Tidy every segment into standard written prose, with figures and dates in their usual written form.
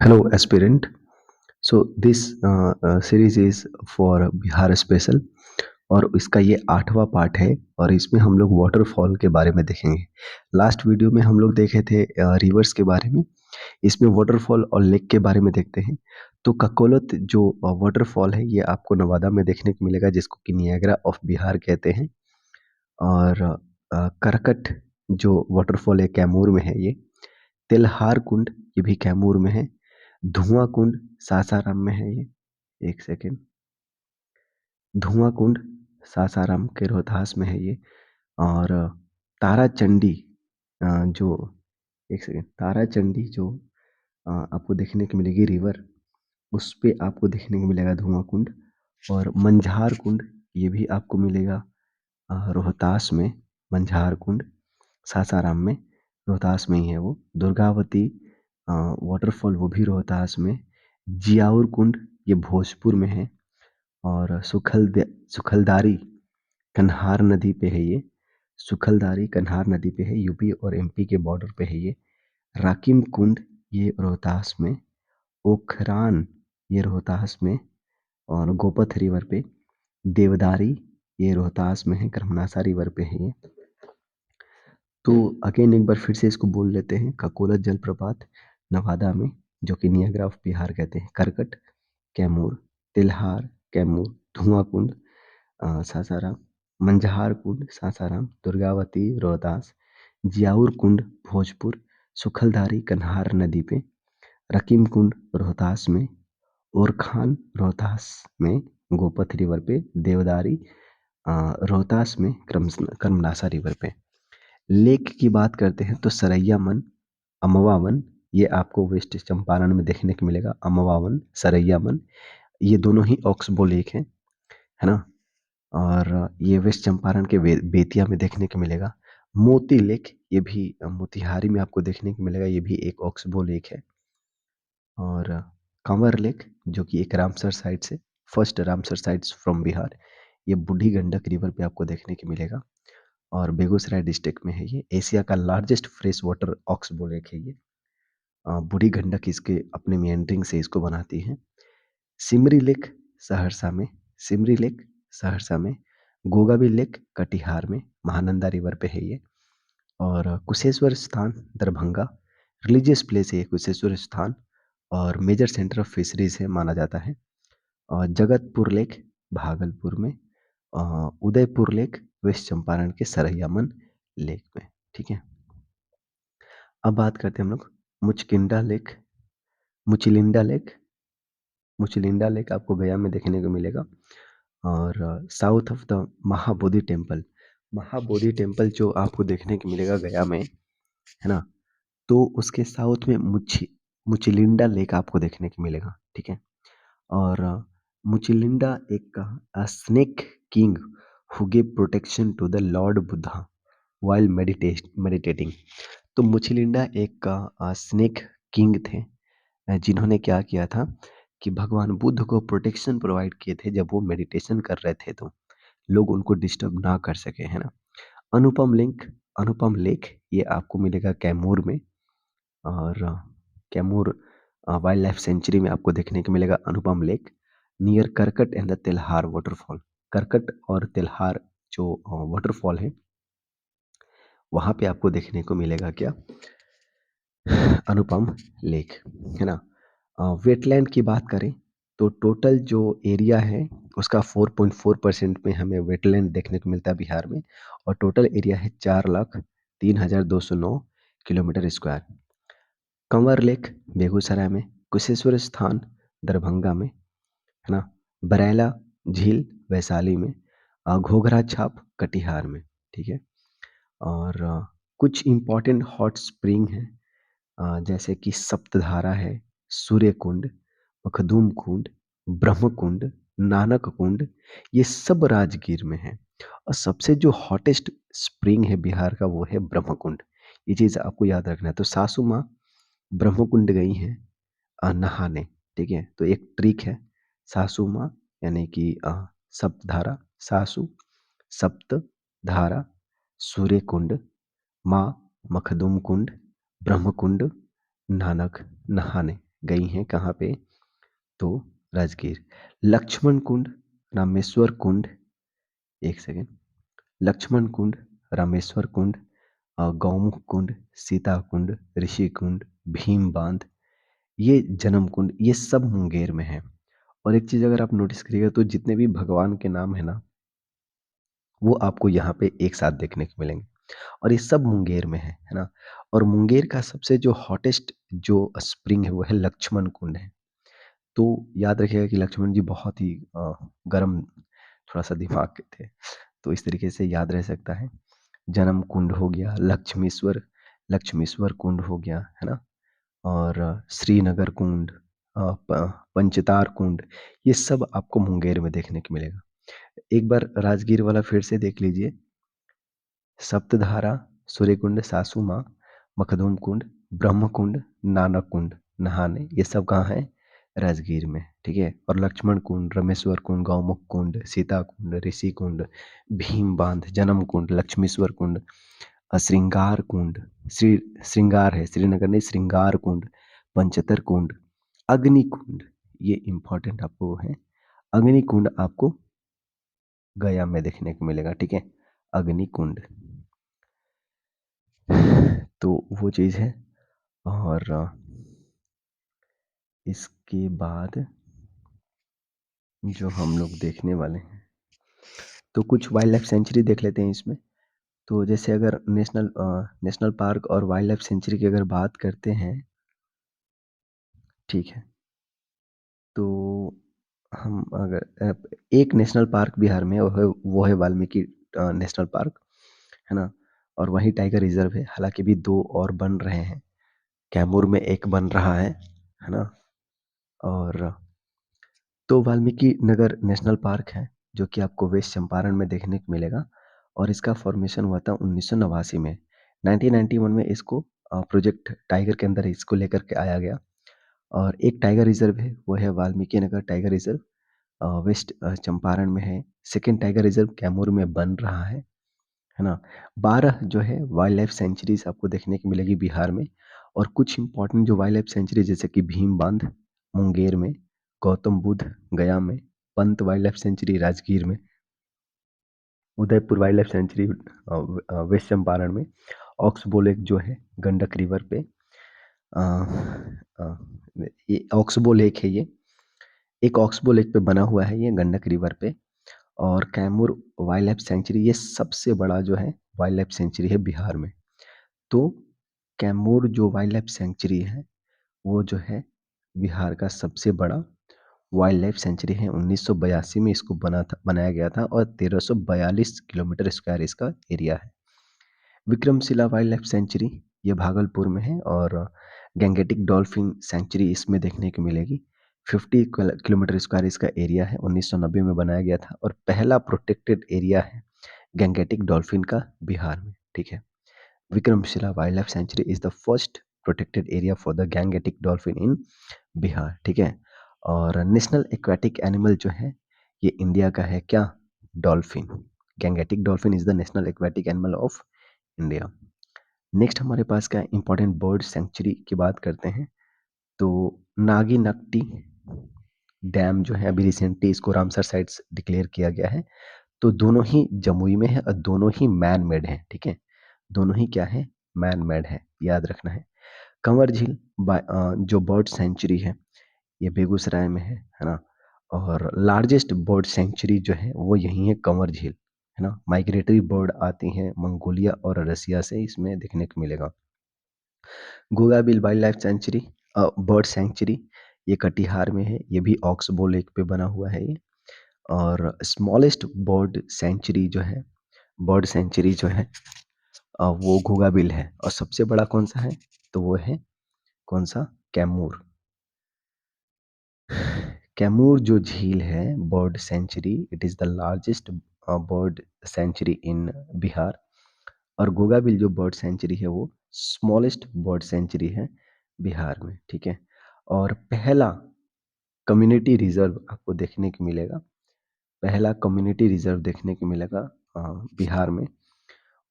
Hello, aspirant. So this series is for Bihar special और इसका ये 8वां पार्ट है और इसमें हम लोग वाटरफॉल के बारे में देखेंगे। लास्ट वीडियो में हम लोग देखे थे रिवर्स के बारे में। इसमें वाटरफॉल और लेक के बारे में देखते हैं। तो ककोलत जो वाटरफॉल है ये आपको नवादा में देखने को मिलेगा, जिसको कि नियाग्रा ऑफ बिहार कहते हैं। और करकट जो वाटरफॉल है कैमूर में है ये। तेल्हार कुंड ये भी कैमूर में है। धुआं कुंड सासाराम में है ये। एक सेकेंड। धुआं कुंड सासाराम के रोहतास में है ये। और तारा चंडी जो एक सेकेंड तारा चंडी जो आपको देखने को मिलेगी रिवर, उस पे आपको देखने को मिलेगा धुआं कुंड। और मंझार कुंड ये भी आपको मिलेगा रोहतास में। मंझार कुंड सासाराम में, रोहतास में ही है वो। दुर्गावती वाटरफॉल वो भी रोहतास में। जियाउर कुंड ये भोजपुर में है। और सुखलदारी कन्हार नदी पे है ये। सुखलदारी कन्हार नदी पे है, यूपी और एमपी के बॉर्डर पे है ये। राकिम कुंड ये रोहतास में। ओखरान ये रोहतास में और गोपथ रिवर पे। देवदारी ये रोहतास में है, कर्मनासा रिवर पे है ये। तो अगेन एक बार फिर से इसको बोल लेते हैं। ककोलत जलप्रपात नवादा में, जो कि नियाग्रा ऑफ बिहार कहते हैं। करकट कैमूर, तिल्हार कैमूर, धुआं कुंड सासाराम, मंझार कुंड सासाराम, दुर्गावती रोहतास, जियाउर कुंड भोजपुर, सुखलधारी कन्हार नदी पे, रकीम कुंड रोहतास में, ओरखान रोहतास में गोपथ रिवर पे, देवदारी रोहतास में कर्मनासा रिवर पे। लेक की बात करते हैं तो सरैया मन, अमवा वन ये आपको वेस्ट चंपारण में देखने को मिलेगा। अमवा वन, सरैया मन ये दोनों ही ऑक्सबो लेक हैं, है ना। और ये वेस्ट चंपारण के बेतिया में देखने को मिलेगा। मोती लेक ये भी मोतिहारी में आपको देखने को मिलेगा, ये भी एक ऑक्सबो लेक है। और कंवर लेक जो कि एक रामसर साइड से, first Ramsar sites from Bihar, ये बूढ़ी गंडक रिवर पे आपको देखने को मिलेगा और बेगूसराय डिस्ट्रिक्ट में है ये। एशिया का largest fresh water oxbow lake है ये। बूढ़ी गंडक इसके अपने मेंडरिंग से इसको बनाती है। सिमरी लेक सहरसा में, सिमरी लेक सहरसा में। गोगावी लेक कटिहार में, महानंदा रिवर पे है ये। और कुशेश्वर स्थान दरभंगा, रिलीजियस प्लेस है ये कुशेश्वर स्थान और मेजर सेंटर ऑफ फिशरीज है माना जाता है। और जगतपुर लेक भागलपुर में। उदयपुर लेक वेस्ट चंपारण के सरैयामन लेक में। ठीक है, अब बात करते हैं हम लोग मुचकिंडा लेक, मुचिलिंडा लेक। मुचिलिंडा लेक आपको गया में देखने को मिलेगा। और south of the Mahabodhi temple, Mahabodhi temple जो आपको देखने को मिलेगा गया में, है ना। तो उसके साउथ में मुचिलिंडा लेक आपको देखने को मिलेगा। ठीक है। और मुचिलिंडा एक snake king who give protection to the lord Buddha while meditating. तो मुचिलिंडा एक स्नेक किंग थे, जिन्होंने क्या किया था कि भगवान बुद्ध को प्रोटेक्शन प्रोवाइड किए थे जब वो मेडिटेशन कर रहे थे, तो लोग उनको डिस्टर्ब ना कर सके, है ना। अनुपम लिंक, अनुपम लेक ये आपको मिलेगा कैमूर में। और कैमूर वाइल्ड लाइफ सेंचुरी में आपको देखने को मिलेगा अनुपम लेक, नियर करकट एंड द तेल्हार वाटरफॉल। करकट और तेल्हार जो वाटरफॉल है वहाँ पे आपको देखने को मिलेगा क्या, अनुपम लेक, है ना। वेटलैंड की बात करें तो टोटल जो एरिया है उसका 4.4% में हमें वेटलैंड देखने को मिलता है बिहार में। और टोटल एरिया है 4,03,209 kilometre square. Kanwar lake Begusarai में, कुशेश्वर स्थान दरभंगा में, है ना। बरैला झील वैशाली में, घोघरा छाप कटिहार में। ठीक है। और कुछ इम्पोर्टेंट हॉट स्प्रिंग हैं, जैसे कि सप्तधारा है, सूर्य कुंड, मखदूम कुंड, ब्रह्म कुंड, नानक कुंड, ये सब राजगीर में है। और सबसे जो हॉटेस्ट स्प्रिंग है बिहार का वो है ब्रह्म कुंड। ये चीज़ आपको याद रखना है। तो सासू माँ ब्रह्म कुंड गई हैं नहाने। ठीक है, तो एक ट्रिक है, सासू माँ यानी कि सप्तधारा, सासू, सप्त धारा, सूर्य कुंड, माँ, मखदूम कुंड, ब्रह्म कुंड, नानक, नहाने। गई हैं कहाँ पे? तो राजगीर। लक्ष्मण कुंड, रामेश्वर कुंड, एक सेकेंड, लक्ष्मण कुंड, रामेश्वर कुंड, गौमुख कुंड, सीता कुंड, ऋषि कुंड, भीम बांध, ये जन्म कुंड, ये सब मुंगेर में है। और एक चीज अगर आप नोटिस करिएगा तो जितने भी भगवान के नाम है ना, वो आपको यहाँ पे एक साथ देखने को मिलेंगे। और ये सब मुंगेर में है ना। और मुंगेर का सबसे जो हॉटेस्ट जो स्प्रिंग है वो है लक्ष्मण कुंड है। तो याद रखिएगा कि लक्ष्मण जी बहुत ही गर्म थोड़ा सा दिमाग के थे, तो इस तरीके से याद रह सकता है। जन्म कुंड हो गया, लक्ष्मीश्वर लक्ष्मीश्वर कुंड हो गया, है ना। और श्रीनगर कुंड, पंचतार कुंड, ये सब आपको मुंगेर में देखने को मिलेगा। एक बार राजगीर वाला फिर से देख लीजिए। सप्तधारा, सूर्यकुंड, सासू माँ, मखदूम कुंड, ब्रह्म कुंड, नानक कुंड, नहाने, ये सब कहाँ है? राजगीर में, ठीक है। और लक्ष्मण कुंड, रमेश्वर कुंड, गौमुख कुंड, सीता कुंड, ऋषि कुंड, भीम बांध, जन्म कुंड, लक्ष्मीश्वर कुंड, श्रृंगार कुंड, श्रृंगार है, श्रीनगर नहीं, श्रृंगार कुंड, पंचतर कुंड, अग्नि कुंड, ये इंपॉर्टेंट आपको है। अग्नि कुंड आपको गया में देखने को मिलेगा, ठीक है, अग्नि कुंड। तो वो चीज़ है। और इसके बाद जो हम लोग देखने वाले हैं, तो कुछ वाइल्ड लाइफ सेंचुरी देख लेते हैं इसमें। तो जैसे अगर नेशनल पार्क और वाइल्ड लाइफ सेंचुरी की अगर बात करते हैं, ठीक है, तो हम अगर एक नेशनल पार्क बिहार में वो है वाल्मीकि नेशनल पार्क, है ना। और वहीं टाइगर रिजर्व है, हालांकि भी दो और बन रहे हैं। कैमूर में एक बन रहा है ना। और तो वाल्मीकि नगर नेशनल पार्क है, जो कि आपको वेस्ट चंपारण में देखने को मिलेगा। और इसका फॉर्मेशन हुआ था 1989 में। 1991 में इसको प्रोजेक्ट टाइगर के अंदर इसको लेकर के आया गया। और एक टाइगर रिजर्व है, वो है Valmiki Nagar tiger reserve, waste Champaran में है। सेकेंड टाइगर रिजर्व कैमूर में बन रहा है ना। 12 जो है वाइल्ड लाइफ सेंचुरीज आपको देखने को मिलेगी बिहार में। और कुछ इंपॉर्टेंट जो वाइल्ड लाइफ सेंचुरी, जैसे कि भीम बांध मुंगेर में, गौतम बुद्ध गया में, Pant wild life sanctuary Rajgir में, Udaipur wild life sanctuary west Champaran में, ऑक्सबो लेक जो है गंडक रिवर पे, अ, अ, ये ऑक्सबो लेक है, ये एक ऑक्सबो लेक पे बना हुआ है, ये गंडक रिवर पे। और कैमूर वाइल्ड लाइफ सेंचुरी, ये सबसे बड़ा जो है वाइल्ड लाइफ सेंचुरी है बिहार में। तो कैमूर जो वाइल्ड लाइफ सेंचुरी है, वो जो है बिहार का सबसे बड़ा वाइल्ड लाइफ सेंचुरी है। 1982 में इसको बनाया गया था और 1342 किलोमीटर स्क्वायर इसका एरिया है। विक्रमशिला वाइल्ड लाइफ सेंचुरी, ये भागलपुर में है। और गैंगेटिक डॉल्फिन सेंचुरी इसमें देखने को मिलेगी। 50 किलोमीटर स्क्वायर इसका एरिया है, 1990 में बनाया गया था। और पहला प्रोटेक्टेड एरिया है गैंगेटिक डॉल्फिन का बिहार में, ठीक है। Vikramshila wild life sanctuary is the first protected area for the Gangetic dolphin in Bihar, ठीक है। और नेशनल एक्वाटिक एनिमल जो है, ये इंडिया का है क्या? Dolphin. Gangetic dolphin is the national aquatic animal of India. Next हमारे पास क्या इंपॉर्टेंट बर्ड सेंचुरी की बात करते हैं। तो नागी नक्टी डैम जो है, अभी रिसेंटली इसको रामसर साइट्स डिक्लेयर किया गया है। तो दोनों ही जमुई में है और दोनों ही मैन मेड है, ठीक है। दोनों ही क्या है? मैन मेड है, याद रखना है। कंवर झील जो बर्ड सेंचुरी है, ये बेगूसराय में है ना। और लार्जेस्ट बर्ड सेंचुरी जो है वो यही है, कंवर झील, है ना। माइग्रेटरी बर्ड आती हैं मंगोलिया और रसिया से, इसमें देखने को मिलेगा। Gogabil wild life century, bird sanctuary, ये कटिहार में है, ये भी ऑक्सबो लेक पे बना हुआ है ये। और स्मॉलेस्ट बर्ड सेंचुरी जो है वो घोगाबिल है। और सबसे बड़ा कौन सा है? तो वो है कौन सा? कैमूर। कैमूर जो झील है bird sanctuary, it is the largest bird sanctuary in Bihar. और गोगाबिल जो बर्ड सेंचुरी है वो स्मॉलेस्ट बर्ड सेंचुरी है बिहार में, ठीक है। और पहला कम्युनिटी रिजर्व आपको देखने को मिलेगा, पहला कम्युनिटी रिजर्व देखने को मिलेगा बिहार में,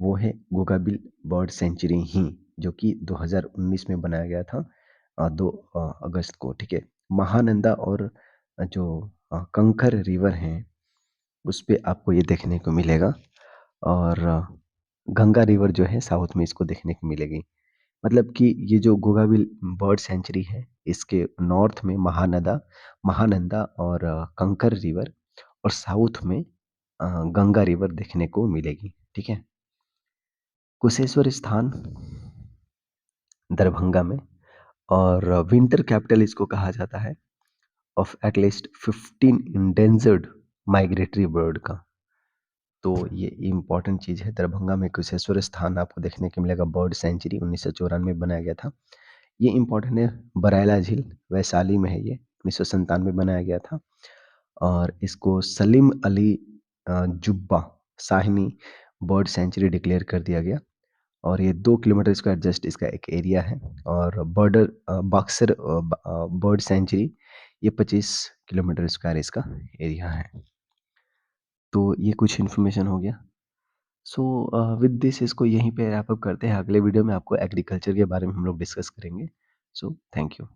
वो है गोगाबिल बर्ड सेंचुरी ही, जो कि 2019 में बनाया गया था 2 अगस्त को, ठीक है? महानंदा और जो कंकर रिवर हैं, उस पे आपको ये देखने को मिलेगा और गंगा रिवर जो है साउथ में इसको देखने को मिलेगी। मतलब कि ये जो गोगाविल बर्ड सेंचुरी है, इसके नॉर्थ में महानंदा और कंकर रिवर और साउथ में गंगा रिवर देखने को मिलेगी, ठीक है? कुशेश्वर स्थान दरभंगा में और विंटर कैपिटल इसको कहा जाता है of at least 15 endangered migratory bird का। तो ये इम्पोर्टेंट चीज़ है। दरभंगा में कुशेश्वर स्थान आपको देखने को मिलेगा, बर्ड सेंचुरी 1994 में बनाया गया था। ये इम्पोर्टेंट है। बरैला झील वैशाली में है, ये 1997 में बनाया गया था और इसको सलीम अली जुब्बा शाहिनी बर्ड सेंचुरी डिक्लेयर कर दिया गया और ये 2 किलोमीटर स्क्वायर जस्ट इसका एक एरिया है और बक्सर बर्ड सेंचुरी ये 25 किलोमीटर स्क्वायर इसका एरिया है। तो ये कुछ इन्फॉर्मेशन हो गया। सो विद दिस इसको यहीं पे रैप अप करते हैं। अगले वीडियो में आपको एग्रीकल्चर के बारे में हम लोग डिस्कस करेंगे। So thank you.